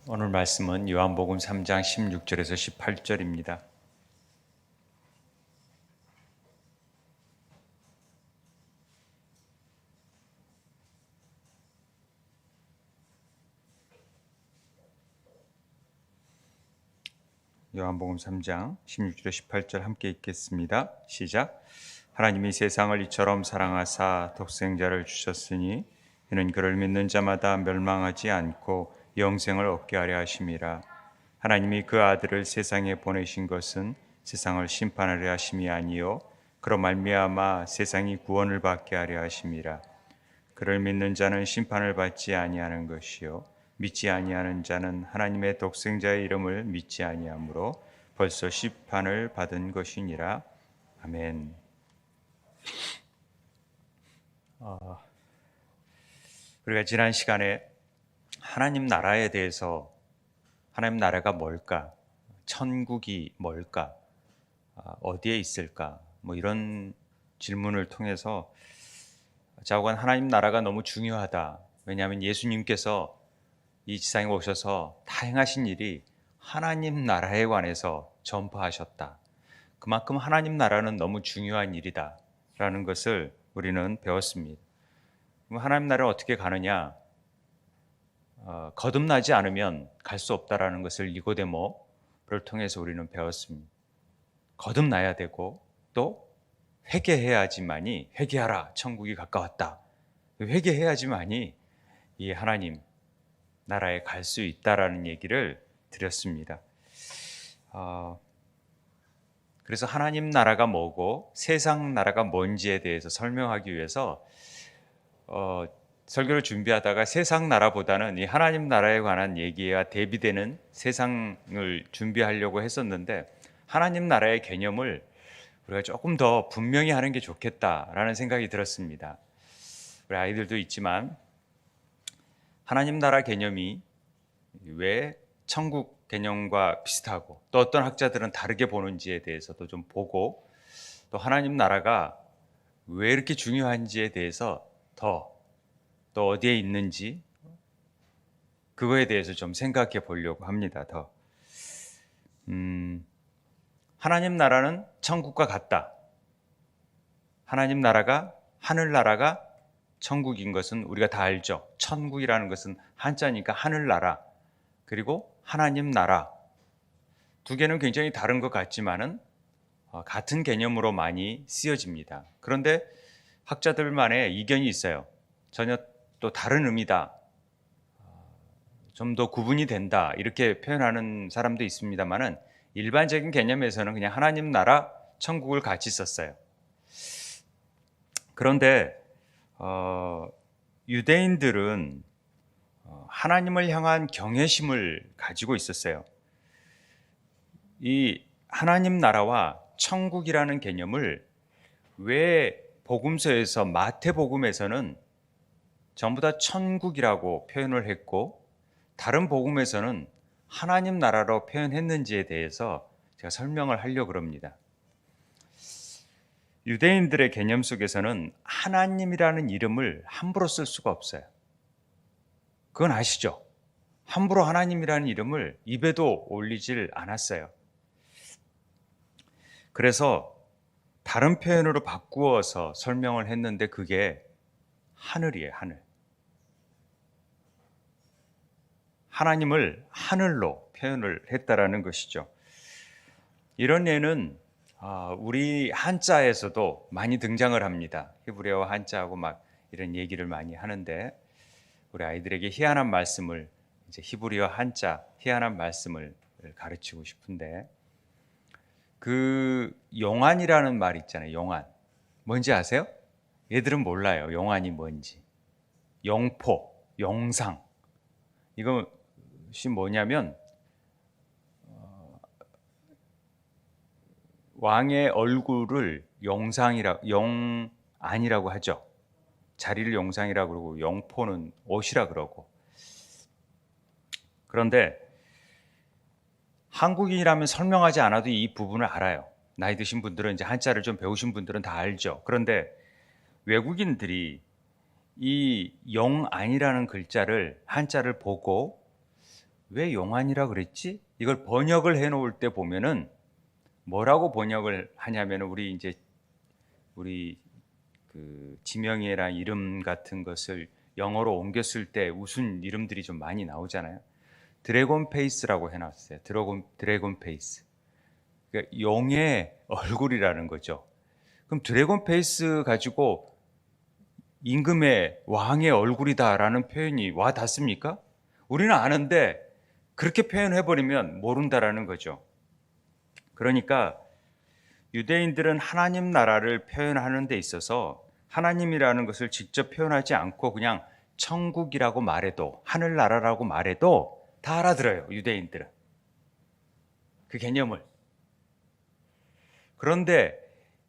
오늘 말씀은 요한복음 3장 16절에서 18절입니다. 요한복음 3장 16절에서 18절 함께 읽겠습니다. 시작. 하나님이 세상을 이처럼 사랑하사 독생자를 주셨으니 이는 그를 믿는 자마다 멸망하지 않고 영생을 얻게 하려 하심이라. 하나님이 그 아들을 세상에 보내신 것은 세상을 심판하려 하심이 아니요 그로 말미암아 세상이 구원을 받게 하려 하심이라. 그를 믿는 자는 심판을 받지 아니하는 것이요 믿지 아니하는 자는 하나님의 독생자의 이름을 믿지 아니하므로 벌써 심판을 받은 것이니라. 아멘. 우리가 지난 시간에 하나님 나라에 대해서, 하나님 나라가 뭘까? 천국이 뭘까? 어디에 있을까? 이런 질문을 통해서 자고간 하나님 나라가 너무 중요하다. 왜냐하면 예수님께서 이 지상에 오셔서 다 행하신 일이 하나님 나라에 관해서 전파하셨다. 그만큼 하나님 나라는 너무 중요한 일이다 라는 것을 우리는 배웠습니다. 그럼 하나님 나라를 어떻게 가느냐? 거듭나지 않으면 갈 수 없다라는 것을 니고데모를 통해서 우리는 배웠습니다. 거듭나야 되고 또 회개해야지만이, 회개하라 천국이 가까웠다, 회개해야지만이 이 하나님 나라에 갈 수 있다라는 얘기를 드렸습니다. 그래서 하나님 나라가 뭐고 세상 나라가 뭔지에 대해서 설명하기 위해서 설교를 준비하다가 세상 나라보다는 이 하나님 나라에 관한 얘기와 대비되는 세상을 준비하려고 했었는데, 하나님 나라의 개념을 우리가 조금 더 분명히 하는 게 좋겠다라는 생각이 들었습니다. 우리 아이들도 있지만 하나님 나라 개념이 왜 천국 개념과 비슷하고 또 어떤 학자들은 다르게 보는지에 대해서도 좀 보고, 또 하나님 나라가 왜 이렇게 중요한지에 대해서 또 어디에 있는지 그거에 대해서 좀 생각해 보려고 합니다. 하나님 나라는 천국과 같다. 하나님 나라가, 하늘나라가 천국인 것은 우리가 다 알죠. 천국이라는 것은 한자니까 하늘나라, 그리고 하나님 나라, 두 개는 굉장히 다른 것 같지만은 같은 개념으로 많이 쓰여집니다. 그런데 학자들만의 이견이 있어요. 전혀 또 다른 의미다, 좀 더 구분이 된다, 이렇게 표현하는 사람도 있습니다만은 일반적인 개념에서는 그냥 하나님 나라, 천국을 같이 썼어요. 그런데 유대인들은 하나님을 향한 경외심을 가지고 있었어요. 이 하나님 나라와 천국이라는 개념을 왜 복음서에서, 마태복음에서는 전부 다 천국이라고 표현을 했고 다른 복음에서는 하나님 나라로 표현했는지에 대해서 제가 설명을 하려고 합니다. 유대인들의 개념 속에서는 하나님이라는 이름을 함부로 쓸 수가 없어요. 그건 아시죠? 함부로 하나님이라는 이름을 입에도 올리질 않았어요. 그래서 다른 표현으로 바꾸어서 설명을 했는데 그게 하늘이에요, 하늘. 하나님을 하늘로 표현을 했다라는 것이죠. 이런 예는 우리 한자에서도 많이 등장을 합니다. 히브리어 한자하고 막 이런 얘기를 많이 하는데, 우리 아이들에게 희한한 말씀을, 이제 히브리어 한자 희한한 말씀을 가르치고 싶은데, 그 용안이라는 말 있잖아요. 용안. 뭔지 아세요? 얘들은 몰라요. 용안이 뭔지. 용포, 용상. 이것이 뭐냐면 왕의 얼굴을 용안이라고 하죠. 자리를 용상이라고 그러고 용포는 옷이라 그러고. 그런데 한국인이라면 설명하지 않아도 이 부분을 알아요. 나이 드신 분들은, 이제 한자를 좀 배우신 분들은 다 알죠. 그런데 외국인들이 이 용안이라는 글자를, 한자를 보고 왜 용안이라 그랬지? 이걸 번역을 해 놓을 때 보면은 뭐라고 번역을 하냐면은 우리 그 지명이랑 이름 같은 것을 영어로 옮겼을 때 웃은 이름들이 좀 많이 나오잖아요. 드래곤 페이스라고 해놨어요. 드래곤 페이스. 그러니까 용의 얼굴이라는 거죠. 그럼 드래곤 페이스 가지고 임금의 왕의 얼굴이다라는 표현이 와 닿습니까? 우리는 아는데 그렇게 표현해버리면 모른다라는 거죠. 그러니까 유대인들은 하나님 나라를 표현하는 데 있어서 하나님이라는 것을 직접 표현하지 않고 그냥 천국이라고 말해도, 하늘나라라고 말해도 다 알아들어요, 유대인들은. 그 개념을. 그런데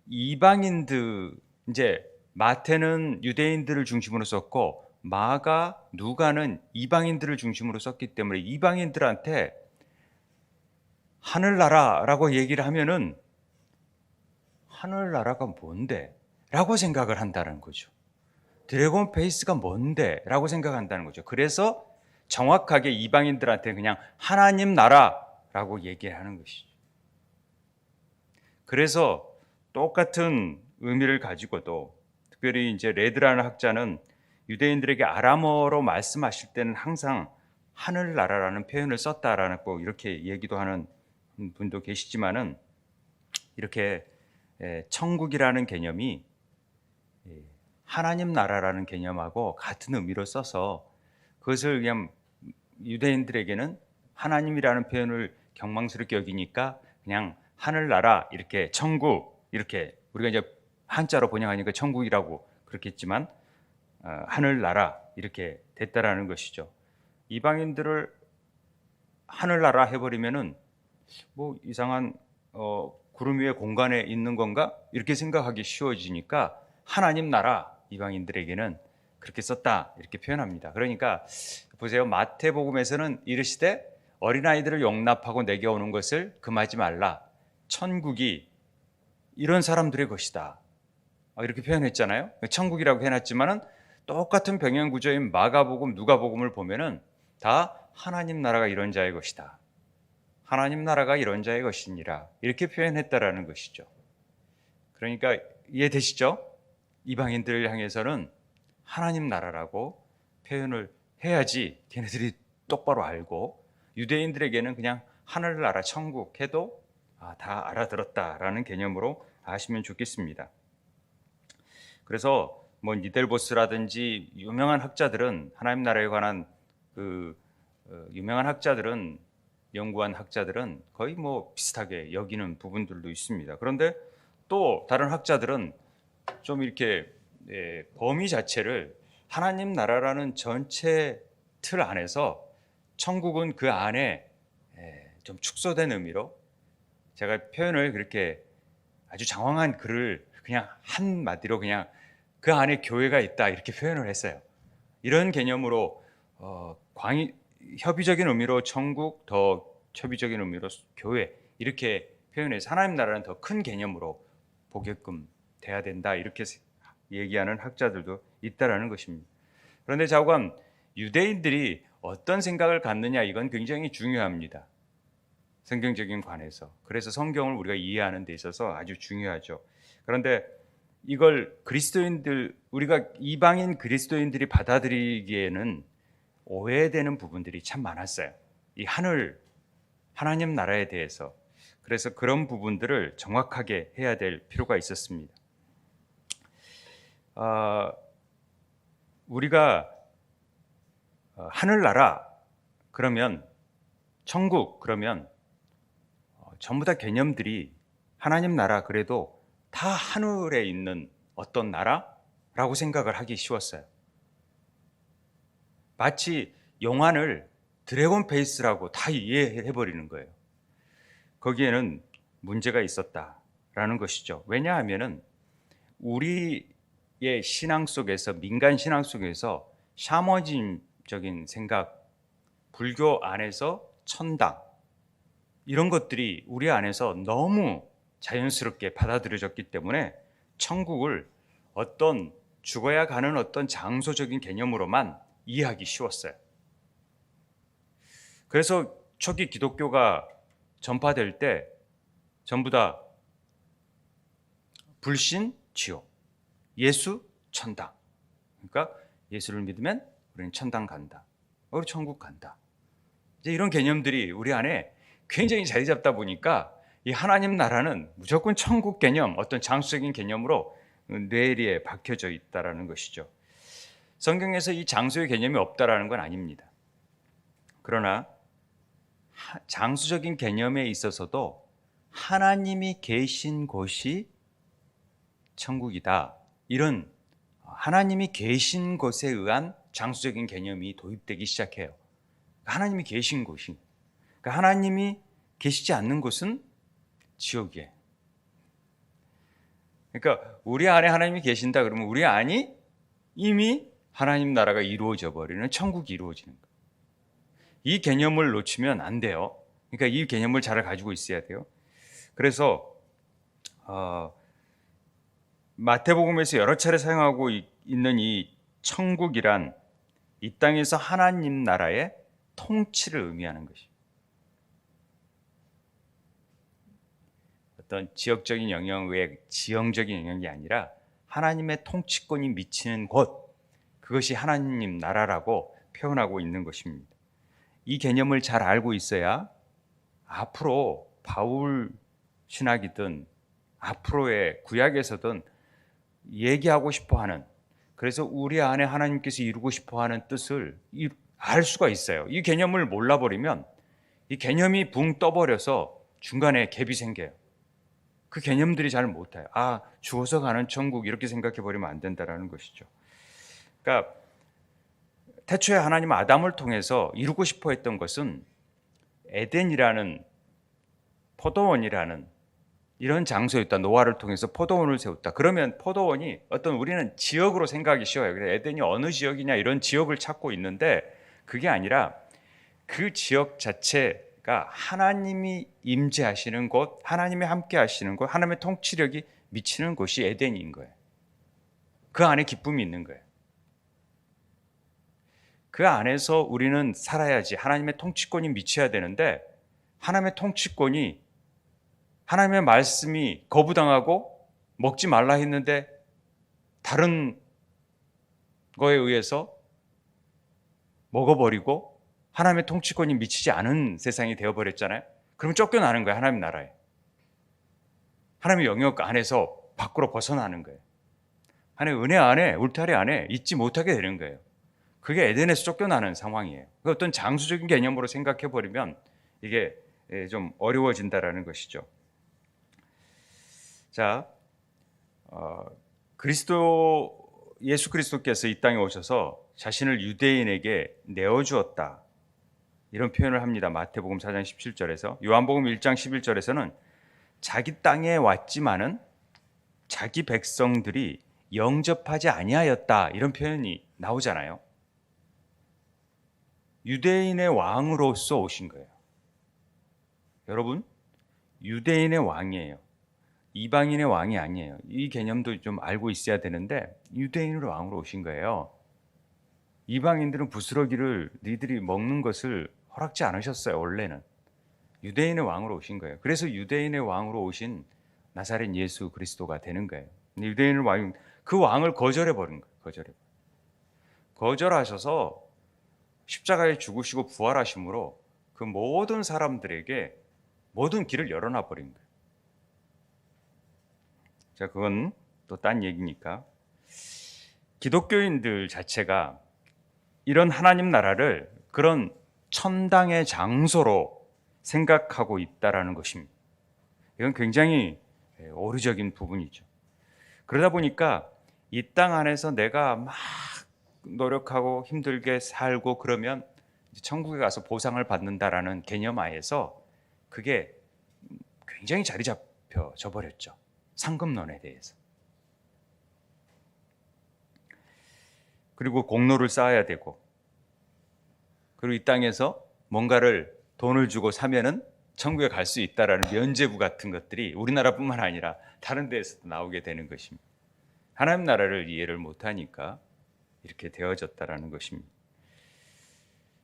이방인들, 이제 마태는 유대인들을 중심으로 썼고 마가, 누가는 이방인들을 중심으로 썼기 때문에 이방인들한테 하늘나라라고 얘기를 하면은 하늘나라가 뭔데? 라고 생각을 한다는 거죠. 드래곤 페이스가 뭔데? 라고 생각한다는 거죠. 그래서 정확하게 이방인들한테 그냥 하나님 나라라고 얘기를 하는 것이죠. 그래서 똑같은 의미를 가지고도 특별히 이제 레드라는 학자는 유대인들에게 아람어로 말씀하실 때는 항상 하늘나라라는 표현을 썼다라는 꼭 이렇게 얘기도 하는 분도 계시지만은 이렇게 천국이라는 개념이 하나님 나라라는 개념하고 같은 의미로 써서 그것을 그냥 유대인들에게는 하나님이라는 표현을 경망스럽게 여기니까 그냥 하늘나라 이렇게 천국 이렇게 우리가 이제 한자로 번역하니까 천국이라고 그렇겠지만 하늘나라 이렇게 됐다라는 것이죠. 이방인들을 하늘나라 해버리면은 뭐 이상한 구름 위에 공간에 있는 건가 이렇게 생각하기 쉬워지니까 하나님 나라 이방인들에게는 그렇게 썼다 이렇게 표현합니다. 그러니까 보세요. 마태복음에서는 이르시되 어린아이들을 용납하고 내게 오는 것을 금하지 말라. 천국이 이런 사람들의 것이다. 이렇게 표현했잖아요. 천국이라고 해놨지만은 똑같은 병행 구조인 마가복음, 누가복음을 보면은 다 하나님 나라가 이런 자의 것이다. 하나님 나라가 이런 자의 것이니라. 이렇게 표현했다라는 것이죠. 그러니까 이해되시죠? 이방인들을 향해서는 하나님 나라라고 표현을 해야지 걔네들이 똑바로 알고 유대인들에게는 그냥 하늘나라 천국 해도 다 알아들었다라는 개념으로 아시면 좋겠습니다. 그래서 뭐 니델보스라든지 유명한 학자들은 하나님 나라에 관한 유명한 학자들은 연구한 학자들은 거의 뭐 비슷하게 여기는 부분들도 있습니다. 그런데 또 다른 학자들은 좀 이렇게 범위 자체를 하나님 나라라는 전체 틀 안에서 천국은 그 안에 좀 축소된 의미로 제가 표현을 그렇게 아주 장황한 글을 그냥 한마디로 그냥 그 안에 교회가 있다 이렇게 표현을 했어요. 이런 개념으로 협의적인 의미로 천국, 더 협의적인 의미로 교회 이렇게 표현해서 하나님 나라는 더 큰 개념으로 보게끔 돼야 된다 이렇게 얘기하는 학자들도 있다라는 것입니다. 그런데 자관 유대인들이 어떤 생각을 갖느냐 이건 굉장히 중요합니다. 성경적인 관에서. 그래서 성경을 우리가 이해하는 데 있어서 아주 중요하죠. 그런데 이걸 우리가 이방인 그리스도인들이 받아들이기에는 오해되는 부분들이 참 많았어요. 이 하나님 나라에 대해서. 그래서 그런 부분들을 정확하게 해야 될 필요가 있었습니다. 우리가 하늘나라 그러면 천국 그러면 전부 다 개념들이 하나님 나라 그래도 다 하늘에 있는 어떤 나라라고 생각을 하기 쉬웠어요. 마치 용안을 드래곤 페이스라고 다 이해해버리는 거예요. 거기에는 문제가 있었다라는 것이죠. 왜냐하면은 우리의 신앙 속에서 민간 신앙 속에서 샤머니즘적인 생각, 불교 안에서 천당 이런 것들이 우리 안에서 너무 자연스럽게 받아들여졌기 때문에 천국을 어떤 죽어야 가는 어떤 장소적인 개념으로만 이해하기 쉬웠어요. 그래서 초기 기독교가 전파될 때 전부 다 불신 지옥, 예수 천당. 그러니까 예수를 믿으면 우리는 천당 간다. 우리 천국 간다. 이제 이런 개념들이 우리 안에 굉장히 자리 잡다 보니까 이 하나님 나라는 무조건 천국 개념, 어떤 장수적인 개념으로 뇌리에 박혀져 있다라는 것이죠. 성경에서 이 장소의 개념이 없다라는 건 아닙니다. 그러나 장수적인 개념에 있어서도 하나님이 계신 곳이 천국이다. 이런 하나님이 계신 곳에 의한 장수적인 개념이 도입되기 시작해요. 하나님이 계신 곳이. 그러니까 하나님이 계시지 않는 곳은 지옥이에요. 그러니까 우리 안에 하나님이 계신다 그러면 우리 안이 이미 하나님 나라가 이루어져 버리는 천국이 이루어지는 거예요. 이 개념을 놓치면 안 돼요. 그러니까 이 개념을 잘 가지고 있어야 돼요. 그래서 마태복음에서 여러 차례 사용하고 있는 이 천국이란 이 땅에서 하나님 나라의 통치를 의미하는 것입니다. 어떤 지역적인 영역 외에 지형적인 영역이 아니라 하나님의 통치권이 미치는 곳, 그것이 하나님 나라라고 표현하고 있는 것입니다. 이 개념을 잘 알고 있어야 앞으로 바울 신학이든 앞으로의 구약에서든 얘기하고 싶어하는, 그래서 우리 안에 하나님께서 이루고 싶어하는 뜻을 알 수가 있어요. 이 개념을 몰라버리면 이 개념이 붕 떠버려서 중간에 갭이 생겨요. 그 개념들이 잘 못 타요. 죽어서 가는 천국 이렇게 생각해 버리면 안 된다라는 것이죠. 그러니까 태초에 하나님 아담을 통해서 이루고 싶어 했던 것은 에덴이라는 포도원이라는 이런 장소였다. 노아를 통해서 포도원을 세웠다. 그러면 포도원이 어떤 우리는 지역으로 생각하기 쉬워요. 그래서 에덴이 어느 지역이냐 이런 지역을 찾고 있는데 그게 아니라 그 지역 자체가 하나님이 임재하시는 곳, 하나님이 함께 하시는 곳, 하나님의 통치력이 미치는 곳이 에덴인 거예요. 그 안에 기쁨이 있는 거예요. 그 안에서 우리는 살아야지. 하나님의 통치권이 미쳐야 되는데 하나님의 통치권이, 하나님의 말씀이 거부당하고 먹지 말라 했는데 다른 거에 의해서 먹어버리고 하나님의 통치권이 미치지 않은 세상이 되어버렸잖아요. 그러면 쫓겨나는 거예요. 하나님 나라에. 하나님의 영역 안에서 밖으로 벗어나는 거예요. 하나님의 은혜 안에, 울타리 안에 있지 못하게 되는 거예요. 그게 에덴에서 쫓겨나는 상황이에요. 어떤 장수적인 개념으로 생각해버리면 이게 좀 어려워진다라는 것이죠. 자, 예수 그리스도께서 이 땅에 오셔서 자신을 유대인에게 내어주었다. 이런 표현을 합니다. 마태복음 4장 17절에서. 요한복음 1장 11절에서는 자기 땅에 왔지만은 자기 백성들이 영접하지 아니하였다. 이런 표현이 나오잖아요. 유대인의 왕으로서 오신 거예요. 여러분, 유대인의 왕이에요. 이방인의 왕이 아니에요. 이 개념도 좀 알고 있어야 되는데 유대인의 왕으로 오신 거예요. 이방인들은 부스러기를 니들이 먹는 것을 허락지 않으셨어요. 원래는. 유대인의 왕으로 오신 거예요. 그래서 유대인의 왕으로 오신 나사렛 예수 그리스도가 되는 거예요. 유대인의 왕, 그 왕을 거절해 버린 거예요. 거절하셔서 십자가에 죽으시고 부활하심으로 그 모든 사람들에게 모든 길을 열어놔 버린 거예요. 자, 그건 또 딴 얘기니까. 기독교인들 자체가 이런 하나님 나라를 그런 천당의 장소로 생각하고 있다라는 것입니다. 이건 굉장히 오류적인 부분이죠. 그러다 보니까 이 땅 안에서 내가 막 노력하고 힘들게 살고 그러면 천국에 가서 보상을 받는다라는 개념 하에서 그게 굉장히 자리 잡혀져 버렸죠. 상급론에 대해서. 그리고 공로를 쌓아야 되고, 그리고 이 땅에서 뭔가를 돈을 주고 사면은 천국에 갈 수 있다라는 면죄부 같은 것들이 우리나라뿐만 아니라 다른 데에서도 나오게 되는 것입니다. 하나님 나라를 이해를 못하니까 이렇게 되어졌다라는 것입니다.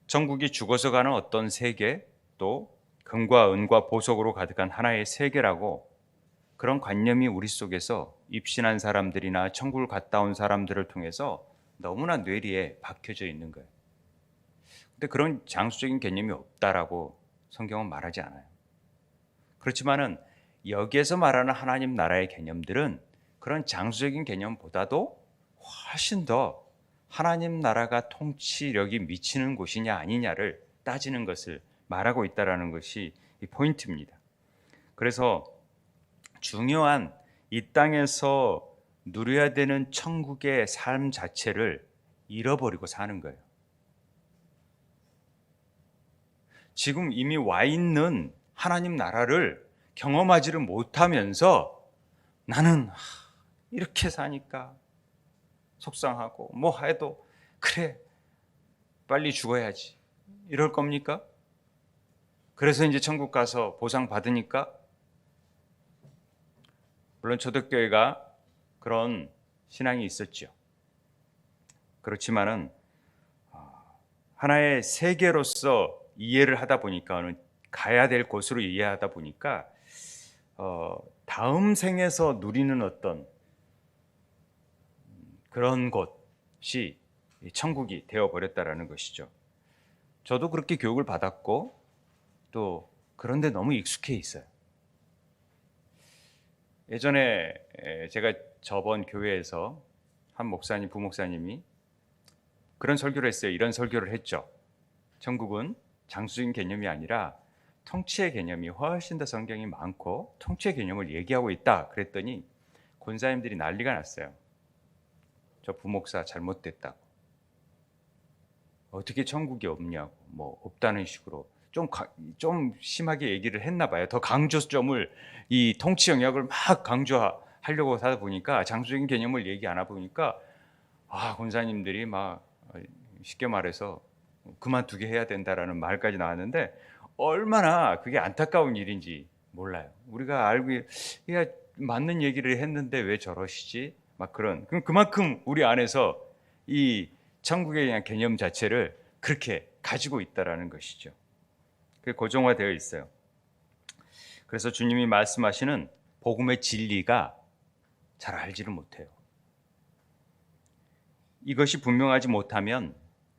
천국이 죽어서 가는 어떤 세계, 또 금과 은과 보석으로 가득한 하나의 세계라고, 그런 관념이 우리 속에서 입신한 사람들이나 천국을 갔다 온 사람들을 통해서 너무나 뇌리에 박혀져 있는 거예요. 근데 그런 장수적인 개념이 없다라고 성경은 말하지 않아요. 그렇지만은 여기에서 말하는 하나님 나라의 개념들은 그런 장수적인 개념보다도 훨씬 더 하나님 나라가 통치력이 미치는 곳이냐 아니냐를 따지는 것을 말하고 있다라는 것이 이 포인트입니다. 그래서 중요한 이 땅에서 누려야 되는 천국의 삶 자체를 잃어버리고 사는 거예요. 지금 이미 와 있는 하나님 나라를 경험하지를 못하면서 나는 이렇게 사니까 속상하고 뭐 해도 그래 빨리 죽어야지 이럴 겁니까? 그래서 이제 천국 가서 보상 받으니까? 물론 초대교회가 그런 신앙이 있었죠. 그렇지만은 하나의 세계로서 이해를 하다 보니까, 가야 될 곳으로 이해하다 보니까 다음 생에서 누리는 어떤 그런 곳이 천국이 되어버렸다라는 것이죠. 저도 그렇게 교육을 받았고 또 그런데 너무 익숙해 있어요. 예전에 제가 저번 교회에서 한 목사님, 부목사님이 그런 설교를 했어요. 이런 설교를 했죠. 천국은 장수적인 개념이 아니라 통치의 개념이 훨씬 더 성경이 많고 통치의 개념을 얘기하고 있다. 그랬더니 권사님들이 난리가 났어요. 저 부목사 잘못됐다고. 어떻게 천국이 없냐고, 뭐 없다는 식으로 좀 심하게 얘기를 했나 봐요. 더 강조점을, 이 통치 영역을 막 강조하려고 하다 보니까, 장수적인 개념을 얘기 안 하다 보니까 권사님들이 막 쉽게 말해서 그만두게 해야 된다라는 말까지 나왔는데, 얼마나 그게 안타까운 일인지 몰라요. 우리가 알고 맞는 얘기를 했는데 왜 저러시지? 막 그만큼 우리 안에서 이 천국에 대한 개념 자체를 그렇게 가지고 있다라는 것이죠. 그게 고정화되어 있어요. 그래서 주님이 말씀하시는 복음의 진리가 잘 알지를 못해요. 이것이 분명하지 못하면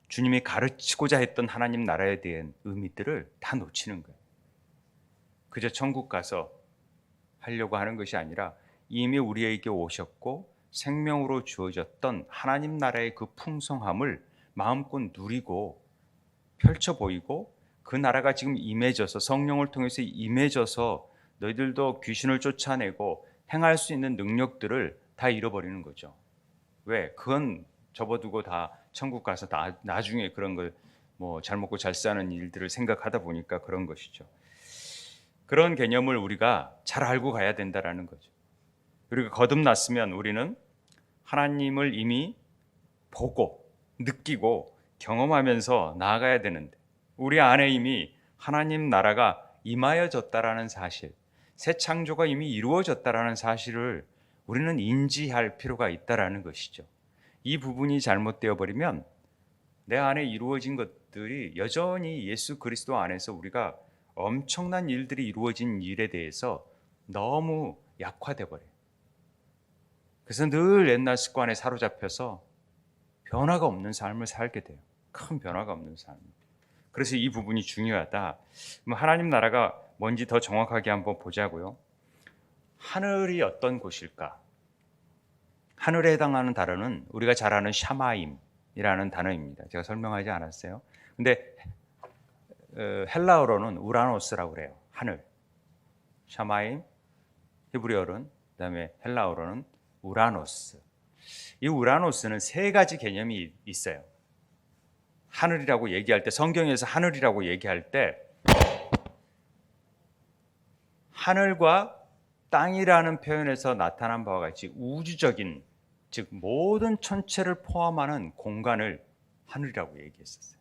주님이 가르치고자 했던 하나님 나라에 대한 의미들을 다 놓치는 거예요. 그저 천국 가서 하려고 하는 것이 아니라 이미 우리에게 오셨고 생명으로 주어졌던 하나님 나라의 그 풍성함을 마음껏 누리고 펼쳐 보이고, 그 나라가 지금 임해져서 성령을 통해서 임해져서 너희들도 귀신을 쫓아내고 행할 수 있는 능력들을 다 잃어버리는 거죠. 왜? 그건 접어두고 다 천국 가서 다 나중에 그런 걸 뭐 잘 먹고 잘 사는 일들을 생각하다 보니까 그런 것이죠. 그런 개념을 우리가 잘 알고 가야 된다라는 거죠. 우리가 거듭났으면 우리는 하나님을 이미 보고 느끼고 경험하면서 나아가야 되는데, 우리 안에 이미 하나님 나라가 임하여졌다라는 사실, 새 창조가 이미 이루어졌다라는 사실을 우리는 인지할 필요가 있다라는 것이죠. 이 부분이 잘못되어 버리면 내 안에 이루어진 것들이 여전히 예수 그리스도 안에서 우리가 엄청난 일들이 이루어진 일에 대해서 너무 약화돼 버려요. 그래서 늘 옛날 습관에 사로잡혀서 변화가 없는 삶을 살게 돼요. 큰 변화가 없는 삶. 그래서 이 부분이 중요하다. 하나님 나라가 뭔지 더 정확하게 한번 보자고요. 하늘이 어떤 곳일까? 하늘에 해당하는 단어는 우리가 잘 아는 샤마임이라는 단어입니다. 제가 설명하지 않았어요. 근데 헬라어로는 우라노스라고 그래요. 하늘. 샤마임, 히브리어로는, 그다음에 헬라어로는 우라노스. 이 우라노스는 세 가지 개념이 있어요. 하늘이라고 얘기할 때, 성경에서 하늘이라고 얘기할 때 하늘과 땅이라는 표현에서 나타난 바와 같이 우주적인, 즉 모든 천체를 포함하는 공간을 하늘이라고 얘기했었어요.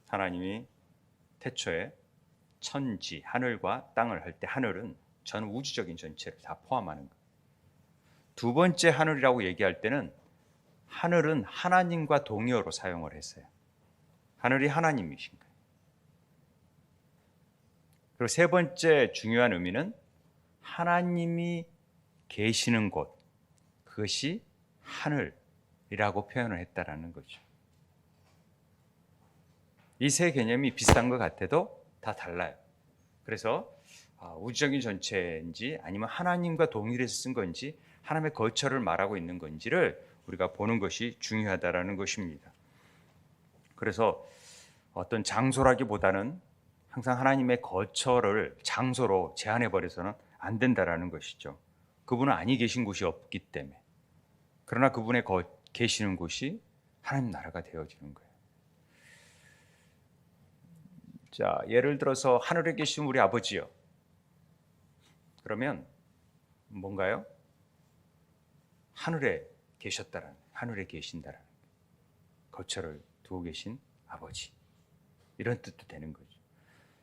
하나님이 태초에 천지, 하늘과 땅을 할 때 하늘은 전 우주적인 전체를 다 포함하는 거예요. 두 번째 하늘이라고 얘기할 때는 하늘은 하나님과 동의어로 사용을 했어요. 하늘이 하나님이신 거예요. 그리고 세 번째 중요한 의미는 하나님이 계시는 곳, 그것이 하늘이라고 표현을 했다라는 거죠. 이 세 개념이 비슷한 것 같아도 다 달라요. 그래서 우주적인 전체인지 아니면 하나님과 동일해서 쓴 건지 하나님의 거처를 말하고 있는 건지를 우리가 보는 것이 중요하다라는 것입니다. 그래서 어떤 장소라기보다는 항상 하나님의 거처를 장소로 제한해 버려서는 안 된다라는 것이죠. 그분은 아니 계신 곳이 없기 때문에. 그러나 그분의 계시는 곳이 하나님 나라가 되어지는 거예요. 자, 예를 들어서 하늘에 계신 우리 아버지요. 그러면 뭔가요? 하늘에 계셨다라는, 하늘에 계신다라는, 거처를 두고 계신 아버지, 이런 뜻도 되는 거죠.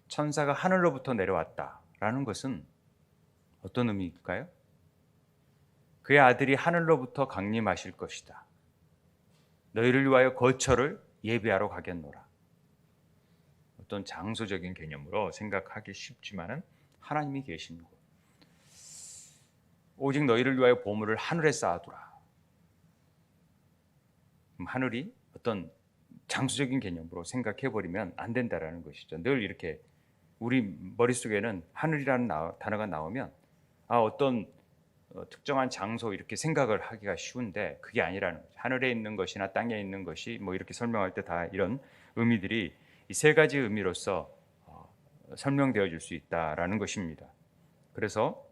천사가 하늘로부터 내려왔다라는 것은 어떤 의미일까요? 그의 아들이 하늘로부터 강림하실 것이다. 너희를 위하여 거처를 예비하러 가겠노라. 어떤 장소적인 개념으로 생각하기 쉽지만은 하나님이 계신 곳. 오직 너희를 위하여 보물을 하늘에 쌓아두라. 하늘이 어떤 장소적인 개념으로 생각해 버리면 안 된다라는 것이죠. 늘 이렇게 우리 머릿속에는 하늘이라는 단어가 나오면 어떤 특정한 장소 이렇게 생각을 하기가 쉬운데 그게 아니라는 거죠. 하늘에 있는 것이나 땅에 있는 것이 뭐 이렇게 설명할 때 다 이런 의미들이 이 세 가지 의미로서 설명되어질 수 있다라는 것입니다. 그래서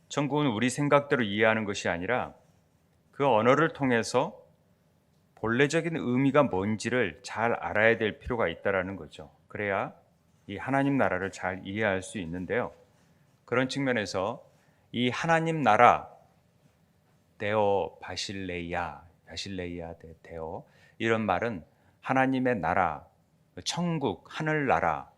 천국은 우리 생각대로 이해하는 것이 아니라 그 언어를 통해서 본래적인 의미가 뭔지를 잘 알아야 될 필요가 있다라는 거죠. 그래야 이 하나님 나라를 잘 이해할 수 있는데요. 그런 측면에서 이 하나님 나라 데오 바실레이아 데오, 이런 말은 하나님의 나라, 천국, 하늘나라,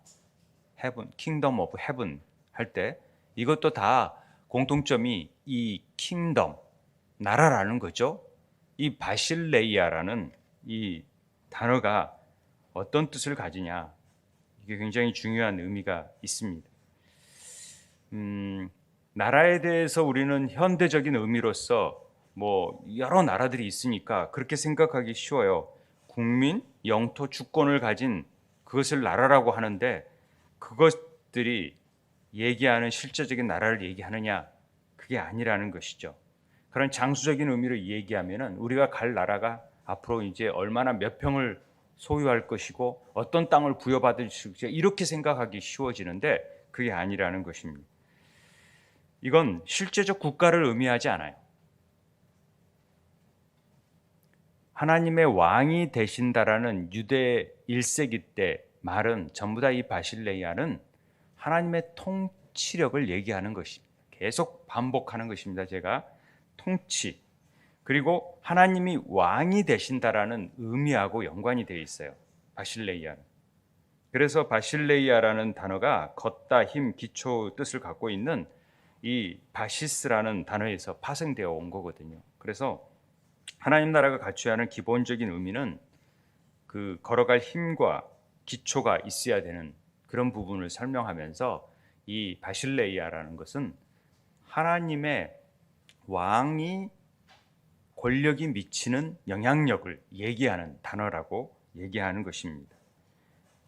헤븐, 킹덤 오브 헤븐 할 때 이것도 다 공통점이 이 킹덤, 나라라는 거죠. 이 바실레이아라는 이 단어가 어떤 뜻을 가지냐, 이게 굉장히 중요한 의미가 있습니다. 나라에 대해서 우리는 현대적인 의미로서 뭐 여러 나라들이 있으니까 그렇게 생각하기 쉬워요. 국민, 영토, 주권을 가진 그것을 나라라고 하는데 그것들이 얘기하는 실제적인 나라를 얘기하느냐, 그게 아니라는 것이죠. 그런 장수적인 의미를 얘기하면은 우리가 갈 나라가 앞으로 이제 얼마나 몇 평을 소유할 것이고 어떤 땅을 부여받을 수 있을지 이렇게 생각하기 쉬워지는데 그게 아니라는 것입니다. 이건 실제적 국가를 의미하지 않아요. 하나님의 왕이 되신다라는 유대 1세기 때 말은 전부 다 이 바실레이아는 하나님의 통치력을 얘기하는 것입니다. 계속 반복하는 것입니다. 제가 통치, 그리고 하나님이 왕이 되신다라는 의미하고 연관이 되어 있어요. 바실레이아는. 그래서 바실레이아라는 단어가 걷다, 힘, 기초 뜻을 갖고 있는 이 바시스라는 단어에서 파생되어 온 거거든요. 그래서 하나님 나라가 갖춰야 하는 기본적인 의미는 그 걸어갈 힘과 기초가 있어야 되는 그런 부분을 설명하면서 이 바실레이아라는 것은 하나님의 왕이 권력이 미치는 영향력을 얘기하는 단어라고 얘기하는 것입니다.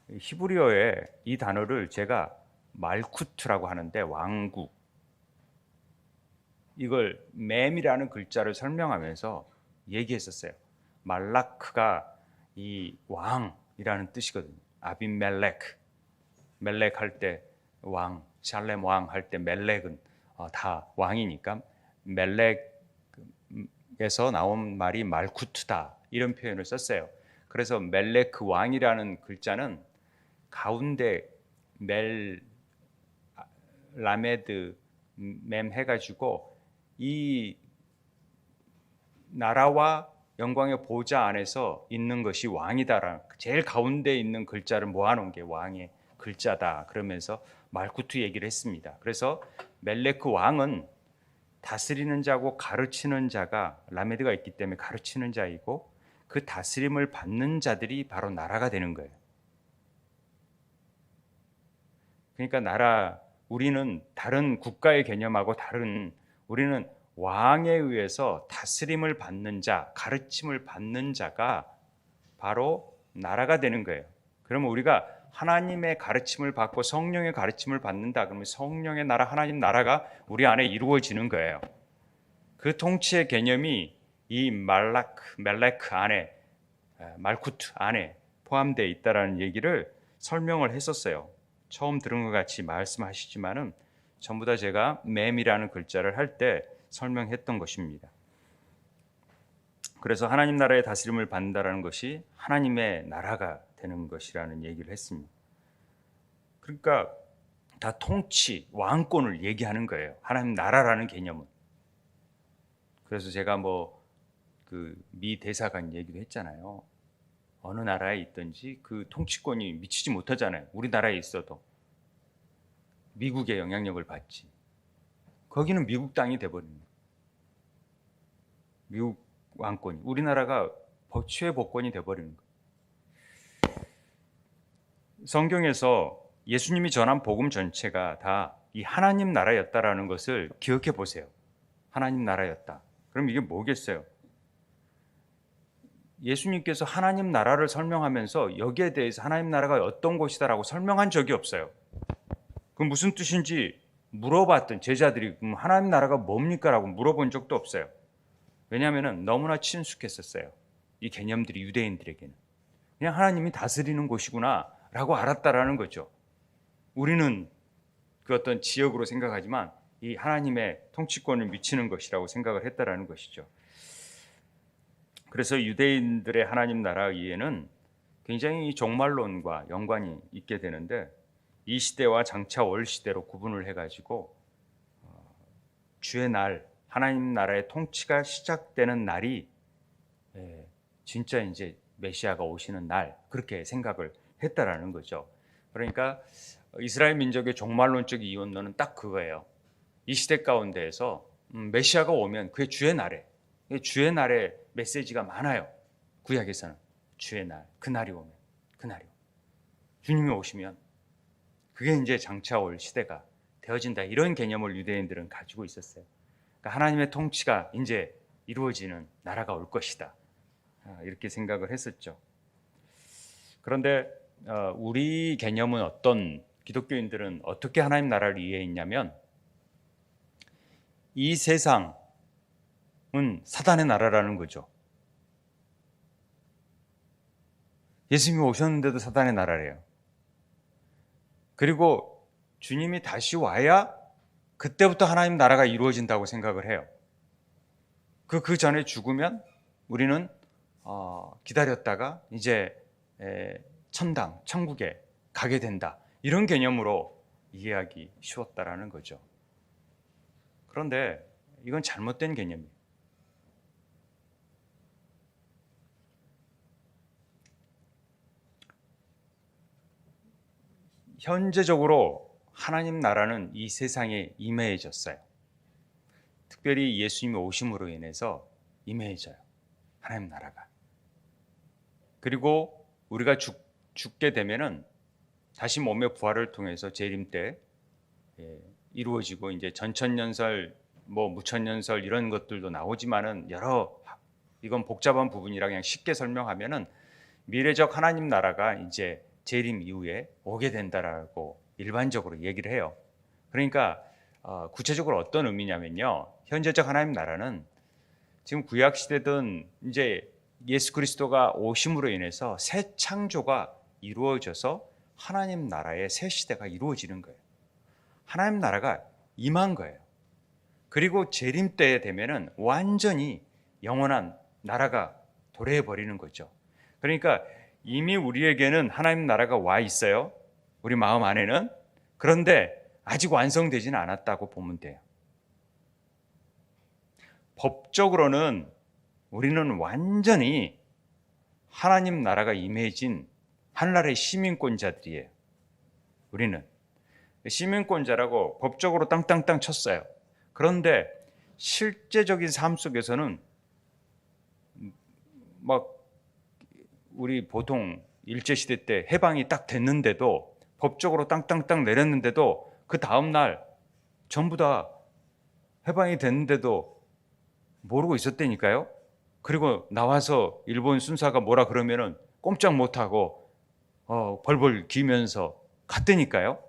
히브리어에 이 단어를 제가 말쿠트라고 하는데 왕국, 이걸 맴이라는 글자를 설명하면서 얘기했었어요. 말라크가 이 왕이라는 뜻이거든요. 아비멜렉, 멜렉 할 때 왕, 샬렘 왕 할 때 멜렉은 다 왕이니까 멜렉에서 나온 말이 말쿠트다, 이런 표현을 썼어요. 그래서 멜렉 왕이라는 글자는 가운데 멜 라메드 맴 해가지고 이 나라와 영광의 보좌 안에서 있는 것이 왕이다라는, 제일 가운데 있는 글자를 모아놓은 게 왕의 글자다, 그러면서 말쿠트 얘기를 했습니다. 그래서 멜레크 왕은 다스리는 자고 가르치는 자가 라메드가 있기 때문에 가르치는 자이고 그 다스림을 받는 자들이 바로 나라가 되는 거예요. 그러니까 우리는 다른 국가의 개념하고 다른, 우리는 왕에 의해서 다스림을 받는 자, 가르침을 받는 자가 바로 나라가 되는 거예요. 그러면 우리가 하나님의 가르침을 받고 성령의 가르침을 받는다. 그러면 성령의 나라, 하나님 나라가 우리 안에 이루어지는 거예요. 그 통치의 개념이 이 멜레크 안에, 말쿠트 안에 포함되어 있다라는 얘기를 설명을 했었어요. 처음 들은 것 같이 말씀하시지만은 전부 다 제가 맴이라는 글자를 할 때 설명했던 것입니다. 그래서 하나님 나라의 다스림을 받는다라는 것이 하나님의 나라가 되는 것이라는 얘기를 했습니다. 그러니까 다 통치, 왕권을 얘기하는 거예요. 하나님 나라라는 개념은. 그래서 제가 그 미 대사관 얘기도 했잖아요. 어느 나라에 있든지 그 통치권이 미치지 못하잖아요. 우리나라에 있어도 미국의 영향력을 받지. 거기는 미국 땅이 돼버립니다. 미국 왕권이, 우리나라가 최 복권이 돼버리는 거예요. 성경에서 예수님이 전한 복음 전체가 다 이 하나님 나라였다라는 것을 기억해 보세요. 하나님 나라였다. 그럼 이게 뭐겠어요? 예수님께서 하나님 나라를 설명하면서 여기에 대해서 하나님 나라가 어떤 곳이다라고 설명한 적이 없어요. 그 무슨 뜻인지 물어봤던 제자들이 하나님 나라가 뭡니까? 라고 물어본 적도 없어요. 왜냐하면 너무나 친숙했었어요. 이 개념들이 유대인들에게는. 그냥 하나님이 다스리는 곳이구나 라고 알았다라는 거죠. 우리는 그 어떤 지역으로 생각하지만 이 하나님의 통치권을 미치는 것이라고 생각을 했다라는 것이죠. 그래서 유대인들의 하나님 나라 이해는 굉장히 종말론과 연관이 있게 되는데 이 시대와 장차 올 시대로 구분을 해가지고 주의 날, 하나님 나라의 통치가 시작되는 날이 진짜 이제 메시아가 오시는 날, 그렇게 생각을 했다라는 거죠. 그러니까 이스라엘 민족의 종말론적 이원론은 딱 그거예요. 이 시대 가운데에서 메시아가 오면 그게 주의 날에, 주의 날에 메시지가 많아요. 구약에서는 주의 날, 그날이 오면, 그날이 오면, 주님이 오시면 그게 이제 장차 올 시대가 되어진다. 이런 개념을 유대인들은 가지고 있었어요. 그러니까 하나님의 통치가 이제 이루어지는 나라가 올 것이다. 이렇게 생각을 했었죠. 그런데 우리 개념은 기독교인들은 어떻게 하나님 나라를 이해했냐면 이 세상은 사단의 나라라는 거죠. 예수님이 오셨는데도 사단의 나라래요. 그리고 주님이 다시 와야 그때부터 하나님 나라가 이루어진다고 생각을 해요. 그 전에 죽으면 우리는 기다렸다가 이제 천당, 천국에 가게 된다. 이런 개념으로 이해하기 쉬웠다라는 거죠. 그런데 이건 잘못된 개념이에요. 현재적으로 하나님 나라는 이 세상에 임해졌어요. 특별히 예수님이 오심으로 인해서 임해져요. 하나님 나라가. 그리고 우리가 죽게 되면은 다시 몸의 부활을 통해서 재림 때 이루어지고 이제 전천년설, 무천년설 이런 것들도 나오지만은 이건 복잡한 부분이라 그냥 쉽게 설명하면은 미래적 하나님 나라가 이제 재림 이후에 오게 된다라고 일반적으로 얘기를 해요. 그러니까 구체적으로 어떤 의미냐면요. 현재적 하나님 나라는 지금 구약 시대든 이제 예수 그리스도가 오심으로 인해서 새 창조가 이루어져서 하나님 나라의 새 시대가 이루어지는 거예요. 하나님 나라가 임한 거예요. 그리고 재림 때 되면은 완전히 영원한 나라가 도래해 버리는 거죠. 그러니까 이미 우리에게는 하나님 나라가 와 있어요. 우리 마음 안에는. 그런데 아직 완성되지는 않았다고 보면 돼요. 법적으로는 우리는 완전히 하나님 나라가 임해진 하늘나라의 시민권자들이에요. 우리는 시민권자라고 법적으로 땅땅땅 쳤어요. 그런데 실제적인 삶 속에서는 막 우리 보통 일제시대 때 해방이 딱 됐는데도 법적으로 땅땅땅 내렸는데도 그 다음날 전부 다 해방이 됐는데도 모르고 있었다니까요. 그리고 나와서 일본 순사가 뭐라 그러면은 꼼짝 못하고 벌벌 기면서 갔다니까요.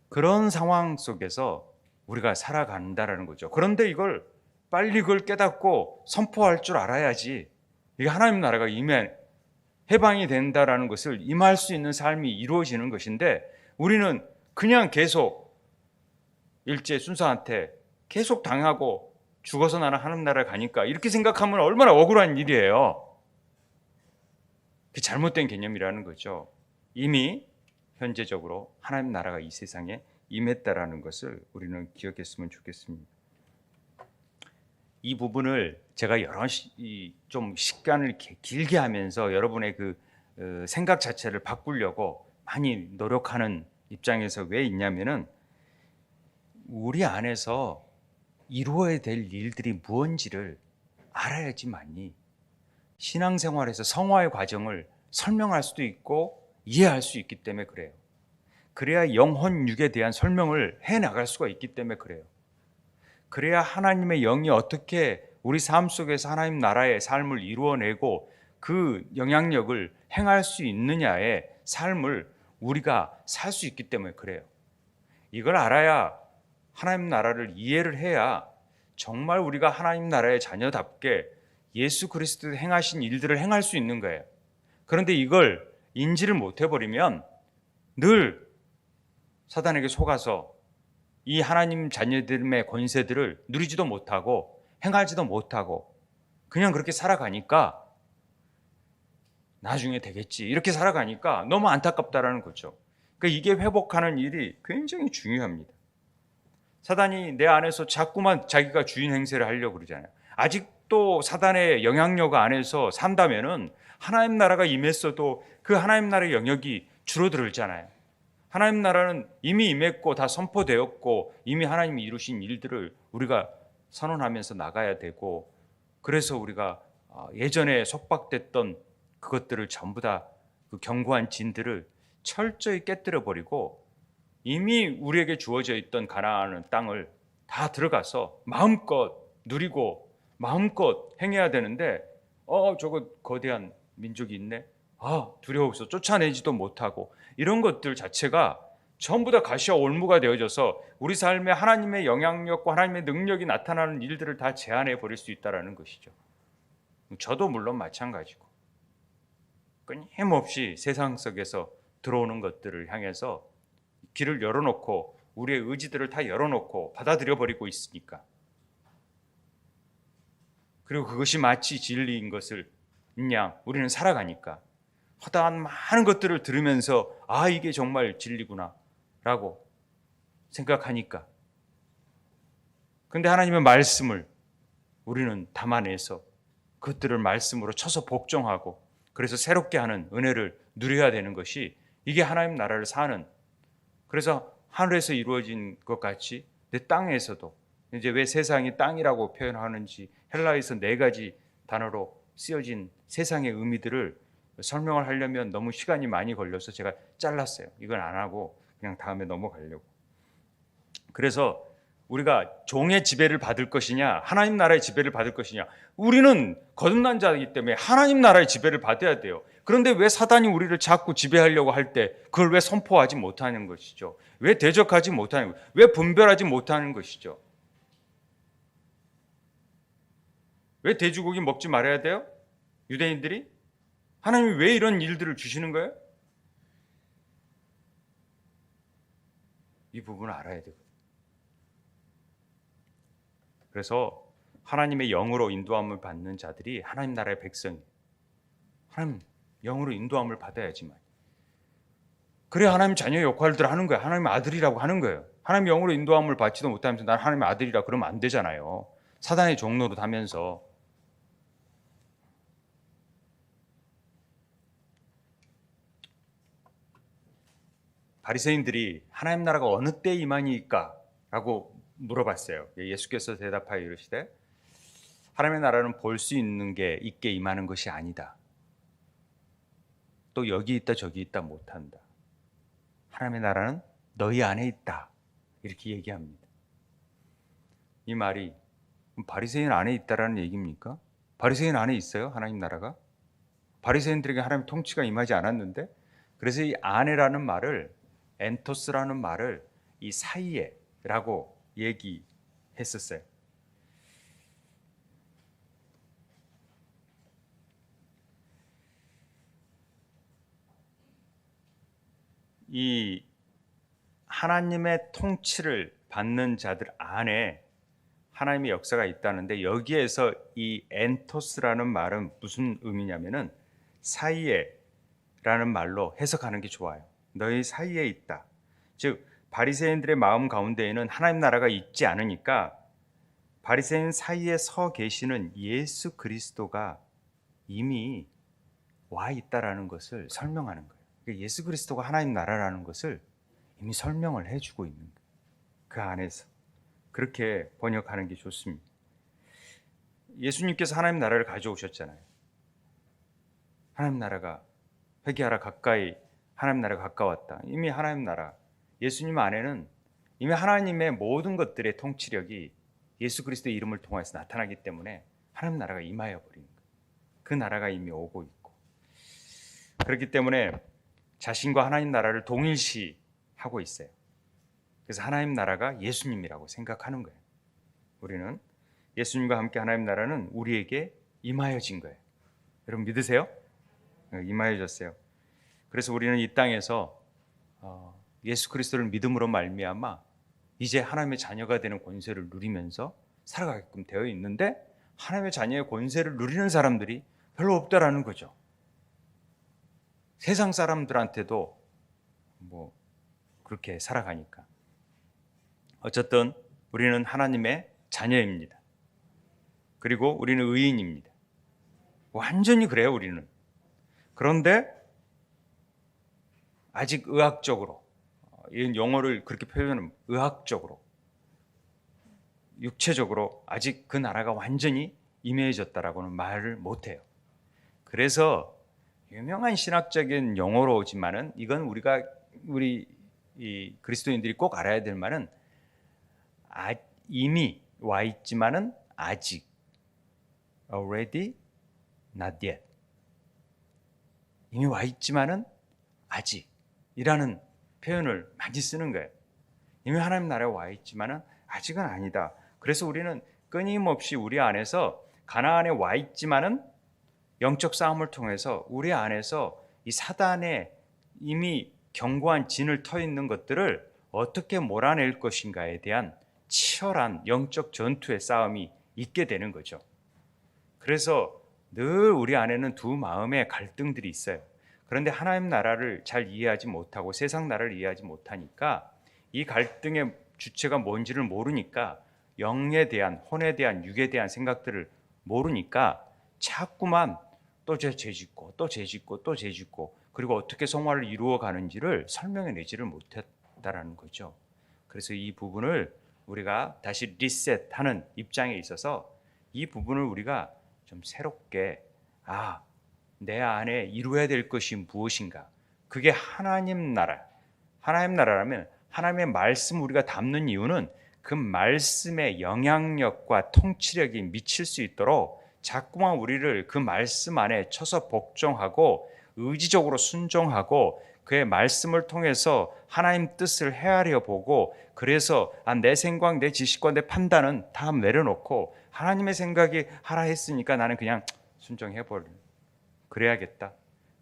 그런 상황 속에서 우리가 살아간다라는 거죠. 그런데 이걸 빨리 그걸 깨닫고 선포할 줄 알아야지 이게 하나님 나라가 임해 해방이 된다라는 것을 임할 수 있는 삶이 이루어지는 것인데 우리는 그냥 계속 일제 순사한테 계속 당하고 죽어서 나는 하나님 나라에 가니까 이렇게 생각하면 얼마나 억울한 일이에요. 그게 잘못된 개념이라는 거죠. 이미 현재적으로 하나님 나라가 이 세상에 임했다라는 것을 우리는 기억했으면 좋겠습니다. 이 부분을 제가 좀 시간을 길게 하면서 여러분의 그 생각 자체를 바꾸려고 많이 노력하는 입장에서 왜 있냐면은 우리 안에서 이루어야 될 일들이 무엇인지를 알아야지만이 신앙생활에서 성화의 과정을 설명할 수도 있고 이해할 수 있기 때문에 그래요. 그래야 영혼 육에 대한 설명을 해나갈 수가 있기 때문에 그래요. 그래야 하나님의 영이 어떻게 우리 삶 속에서 하나님 나라의 삶을 이루어내고 그 영향력을 행할 수 있느냐의 삶을 우리가 살 수 있기 때문에 그래요. 이걸 알아야 하나님 나라를 이해를 해야 정말 우리가 하나님 나라의 자녀답게 예수 그리스도 행하신 일들을 행할 수 있는 거예요. 그런데 이걸 인지를 못해버리면 늘 사단에게 속아서 이 하나님 자녀들의 권세들을 누리지도 못하고 행하지도 못하고 그냥 그렇게 살아가니까 나중에 되겠지 이렇게 살아가니까 너무 안타깝다라는 거죠. 그러니까 이게 회복하는 일이 굉장히 중요합니다. 사단이 내 안에서 자꾸만 자기가 주인 행세를 하려고 그러잖아요. 아직도 사단의 영향력 안에서 산다면은 하나님 나라가 임했어도 그 하나님 나라의 영역이 줄어들잖아요. 하나님 나라는 이미 임했고 다 선포되었고 이미 하나님이 이루신 일들을 우리가 선언하면서 나가야 되고 그래서 우리가 예전에 속박됐던 그것들을 전부 다 그 견고한 진들을 철저히 깨뜨려 버리고 이미 우리에게 주어져 있던 가나안 땅을 다 들어가서 마음껏 누리고 마음껏 행해야 되는데 저거 거대한 민족이 있네. 두려워서 쫓아내지도 못하고 이런 것들 자체가 전부 다 가시와 올무가 되어져서 우리 삶에 하나님의 영향력과 하나님의 능력이 나타나는 일들을 다 제한해 버릴 수 있다는 것이죠. 저도 물론 마찬가지고 끊임없이 세상 속에서 들어오는 것들을 향해서 길을 열어놓고 우리의 의지들을 다 열어놓고 받아들여 버리고 있으니까 그리고 그것이 마치 진리인 것을 양 우리는 살아가니까 허다한 많은 것들을 들으면서 이게 정말 진리구나 라고 생각하니까 근데 하나님의 말씀을 우리는 담아내서 그것들을 말씀으로 쳐서 복종하고 그래서 새롭게 하는 은혜를 누려야 되는 것이 이게 하나님 나라를 사는 그래서 하늘에서 이루어진 것 같이 내 땅에서도 이제 왜 세상이 땅이라고 표현하는지 헬라에서 4가지 단어로 쓰여진 세상의 의미들을 설명을 하려면 너무 시간이 많이 걸려서 제가 잘랐어요. 이건 안 하고 그냥 다음에 넘어가려고. 그래서 우리가 종의 지배를 받을 것이냐 하나님 나라의 지배를 받을 것이냐 우리는 거듭난 자이기 때문에 하나님 나라의 지배를 받아야 돼요. 그런데 왜 사단이 우리를 자꾸 지배하려고 할 때 그걸 왜 선포하지 못하는 것이죠? 왜 대적하지 못하는 것이죠? 왜 분별하지 못하는 것이죠? 왜 돼지고기 먹지 말아야 돼요? 유대인들이? 하나님이 왜 이런 일들을 주시는 거예요? 이 부분을 알아야 되거든요. 그래서 하나님의 영으로 인도함을 받는 자들이 하나님 나라의 백성이에요. 하나님 영으로 인도함을 받아야지만. 그래 하나님 자녀의 역할들을 하는 거예요. 하나님의 아들이라고 하는 거예요. 하나님 영으로 인도함을 받지도 못하면서 난 하나님의 아들이라 그러면 안 되잖아요. 사단의 종로로 하면서. 바리새인들이 하나님 나라가 어느 때 임하니까 라고 물어봤어요. 예수께서 대답하여 이르시되 하나님의 나라는 볼 수 있는 게 있게 임하는 것이 아니다. 또 여기 있다 저기 있다 못한다. 하나님의 나라는 너희 안에 있다. 이렇게 얘기합니다. 이 말이 바리새인 안에 있다라는 얘기입니까? 바리새인 안에 있어요? 하나님 나라가? 바리새인들에게 하나님 통치가 임하지 않았는데, 그래서 이 안에라는 말을, 엔토스라는 말을 이 사이에라고 얘기했었어요. 이 하나님의 통치를 받는 자들 안에 하나님의 역사가 있다는데, 여기에서 이 엔토스라는 말은 무슨 의미냐면은 사이에라는 말로 해석하는 게 좋아요. 너희 사이에 있다. 즉 바리새인들의 마음 가운데에는 하나님 나라가 있지 않으니까 바리새인 사이에 서 계시는 예수 그리스도가 이미 와 있다라는 것을 설명하는 거예요. 그러니까 예수 그리스도가 하나님 나라라는 것을 이미 설명을 해주고 있는 거예요. 그 안에서 그렇게 번역하는 게 좋습니다. 예수님께서 하나님 나라를 가져오셨잖아요. 하나님 나라가 회개하라 가까이, 하나님 나라가 가까웠다. 이미 하나님 나라, 예수님 안에는 이미 하나님의 모든 것들의 통치력이 예수 그리스도의 이름을 통해서 나타나기 때문에 하나님 나라가 임하여 버린 거예요. 그 나라가 이미 오고 있고, 그렇기 때문에 자신과 하나님 나라를 동일시하고 있어요. 그래서 하나님 나라가 예수님이라고 생각하는 거예요. 우리는 예수님과 함께 하나님 나라는 우리에게 임하여진 거예요. 여러분 믿으세요? 임하여졌어요. 그래서 우리는 이 땅에서 예수 그리스도를 믿음으로 말미암아 이제 하나님의 자녀가 되는 권세를 누리면서 살아가게끔 되어 있는데, 하나님의 자녀의 권세를 누리는 사람들이 별로 없다라는 거죠. 세상 사람들한테도 뭐 그렇게 살아가니까. 어쨌든 우리는 하나님의 자녀입니다. 그리고 우리는 의인입니다. 완전히 그래요, 우리는. 그런데 아직 의학적으로, 이 용어를 그렇게 표현하면 의학적으로, 육체적으로 아직 그 나라가 완전히 임해졌다라고는 말을 못해요. 그래서 유명한 신학적인 용어로지만은 이건 우리 이 그리스도인들이 꼭 알아야 될 말은 이미 와 있지만은 아직, already not yet, 이미 와 있지만은 아직이라는 표현을 많이 쓰는 거예요. 이미 하나님 나라에 와 있지만은 아직은 아니다. 그래서 우리는 끊임없이 우리 안에서 가나안에 와 있지만은 영적 싸움을 통해서 우리 안에서 이 사단의 이미 견고한 진을 터 있는 것들을 어떻게 몰아낼 것인가에 대한 치열한 영적 전투의 싸움이 있게 되는 거죠. 그래서 늘 우리 안에는 두 마음의 갈등들이 있어요. 그런데 하나님 나라를 잘 이해하지 못하고 세상 나라를 이해하지 못하니까 이 갈등의 주체가 뭔지를 모르니까, 영에 대한, 혼에 대한, 육에 대한 생각들을 모르니까 자꾸만 또 죄짓고 또 죄짓고 또 죄짓고, 그리고 어떻게 성화를 이루어 가는지를 설명해내지를 못했다라는 거죠. 그래서 이 부분을 우리가 다시 리셋하는 입장에 있어서 이 부분을 우리가 좀 새롭게, 내 안에 이루어야 될 것이 무엇인가, 그게 하나님 나라. 하나님 나라라면 하나님의 말씀 우리가 담는 이유는 그 말씀의 영향력과 통치력이 미칠 수 있도록 자꾸만 우리를 그 말씀 안에 쳐서 복종하고 의지적으로 순종하고 그의 말씀을 통해서 하나님 뜻을 헤아려 보고, 그래서 내 생각, 내 지식과 내 판단은 다 내려놓고 하나님의 생각이 하라 했으니까 나는 그냥 순종해버려, 그래야겠다.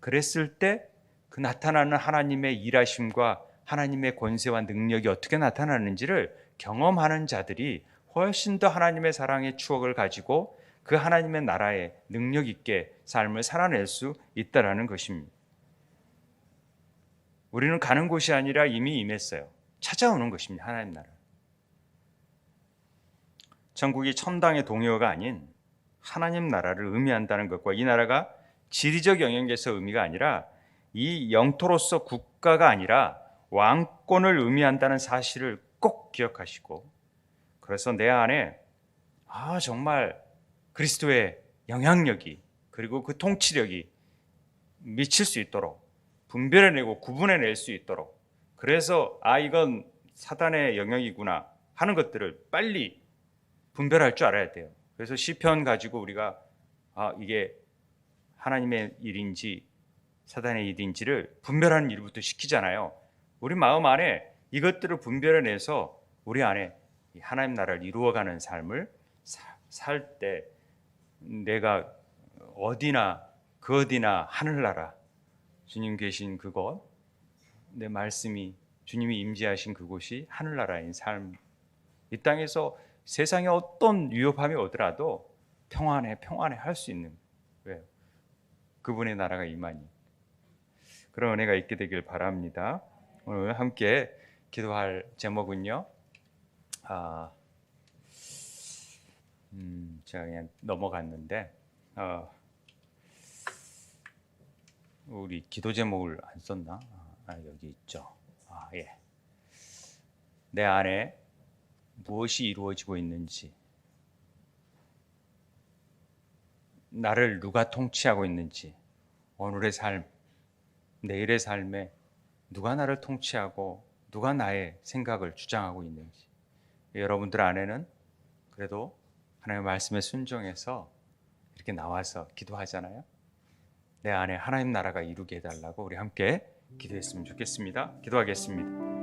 그랬을 때 그 나타나는 하나님의 일하심과 하나님의 권세와 능력이 어떻게 나타나는지를 경험하는 자들이 훨씬 더 하나님의 사랑의 추억을 가지고 그 하나님의 나라에 능력 있게 삶을 살아낼 수 있다라는 것입니다. 우리는 가는 곳이 아니라 이미 임했어요. 찾아오는 것입니다. 하나님 나라. 천국이 천당의 동요가 아닌 하나님 나라를 의미한다는 것과, 이 나라가 지리적 영역에서 의미가 아니라 이 영토로서 국가가 아니라 왕권을 의미한다는 사실을 꼭 기억하시고, 그래서 내 안에 정말 그리스도의 영향력이 그리고 그 통치력이 미칠 수 있도록 분별해내고 구분해낼 수 있도록, 그래서 이건 사단의 영역이구나 하는 것들을 빨리 분별할 줄 알아야 돼요. 그래서 시편 가지고 우리가 이게 하나님의 일인지 사단의 일인지를 분별하는 일부터 시키잖아요. 우리 마음 안에 이것들을 분별해내서 우리 안에 하나님 나라를 이루어가는 삶을 살 때 내가 어디나 그 어디나 하늘나라, 주님 계신 그곳, 내 말씀이 주님이 임재하신 그곳이 하늘나라인 삶, 이 땅에서 세상에 어떤 위협함이 오더라도 평안해 할 수 있는, 왜? 그분의 나라가 임하니. 그런 은혜가 있게 되길 바랍니다. 오늘 함께 기도할 제목은요, 제가 그냥 넘어갔는데 우리 기도 제목을 안 썼나? 여기 있죠. 예. 내 안에 무엇이 이루어지고 있는지, 나를 누가 통치하고 있는지, 오늘의 삶, 내일의 삶에 누가 나를 통치하고 누가 나의 생각을 주장하고 있는지, 여러분들 안에는 그래도 하나님의 말씀에 순종해서 이렇게 나와서 기도하잖아요. 내 안에 하나님 나라가 이루게 해달라고 우리 함께 기도했으면 좋겠습니다. 기도하겠습니다.